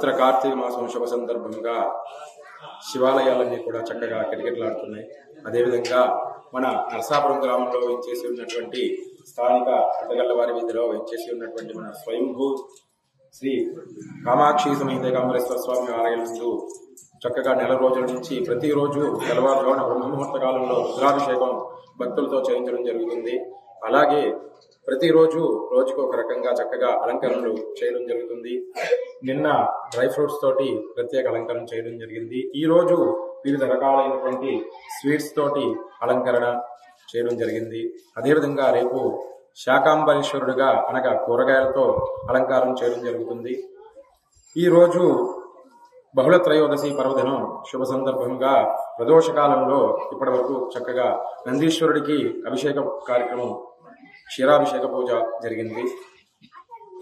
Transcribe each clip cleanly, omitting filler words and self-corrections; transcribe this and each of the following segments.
పవిత్ర కార్తీక మాసం శుభ సందర్భంగా శివాలయాలన్నీ కూడా చక్కగా కిటకిటలాడుతున్నాయి. అదేవిధంగా మన నరసాపురం గ్రామంలో వెంచేసి ఉన్నటువంటి స్థానిక అడ్డగల్లవారి వీధిలో వెంచేసి ఉన్నటువంటి మన స్వయంభూ శ్రీ కామాక్షి సమేత ఏకాంబరేశ్వర స్వామి ఆలయం నందు చక్కగా నెల రోజుల నుంచి ప్రతిరోజు తెల్లవారుజామున బ్రహ్మముహూర్త కాలంలో రుద్రాభిషేకం భక్తులతో చేయించడం జరుగుతుంది. అలాగే ప్రతిరోజు రోజుకు ఒక రకంగా చక్కగా అలంకరణలు చేయడం జరుగుతుంది. నిన్న డ్రై ఫ్రూట్స్ తోటి ప్రత్యేక అలంకరణ చేయడం జరిగింది. ఈ రోజు వివిధ రకాలైనటువంటి స్వీట్స్ తోటి అలంకరణ చేయడం జరిగింది. అదేవిధంగా రేపు శాకాంబరీశ్వరుడుగా అనగా కూరగాయలతో అలంకారం చేయడం జరుగుతుంది. ఈ రోజు బహుళ త్రయోదశి పర్వదినం శుభ సందర్భంగా ప్రదోష కాలంలో ఇప్పటి వరకు చక్కగా నందీశ్వరుడికి అభిషేక కార్యక్రమం క్షీరాభిషేక పూజ జరిగింది.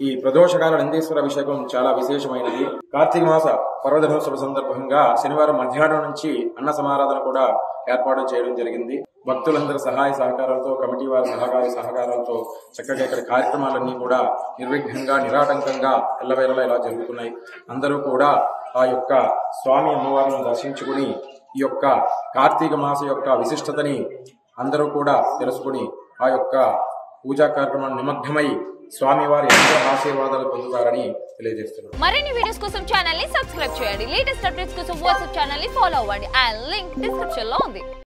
ఈ ప్రదోషకాల నందీశ్వర అభిషేకం చాలా విశేషమైనది. కార్తీక మాస పర్వదినం శుభ సందర్భంగా శనివారం మధ్యాహ్నం నుంచి అన్న సమారాధన కూడా ఏర్పాటు చేయడం జరిగింది. భక్తులందరి సహాయ సహకారాలతో, కమిటీ వారి సహకారాలతో చక్కగా ఇక్కడ కార్యక్రమాలన్నీ కూడా నిర్విఘ్నంగా నిరాటంకంగా ఎల్లవేళలా ఇలా జరుగుతున్నాయి. అందరూ కూడా ఆ యొక్క స్వామి అమ్మవారిని దర్శించుకుని ఈ యొక్క కార్తీక మాస యొక్క విశిష్టతని అందరూ కూడా తెలుసుకుని ఆ యొక్క పూజా కార్యక్రమాన్ని నిమగ్నమై స్వామివారి అందరూ ఆశీర్వాదాలు పొందుతారని తెలియజేస్తున్నారు. మరిన్ని వీడియోస్ కోసం ఛానల్ ని సబ్స్క్రైబ్ చేయండి. లేటెస్ట్ అప్డేట్స్ కోసం వాట్సాప్ ఛానల్ ని ఫాలో అవ్వండి. ఆ లింక్ డిస్క్రిప్షన్ లో ఉంది.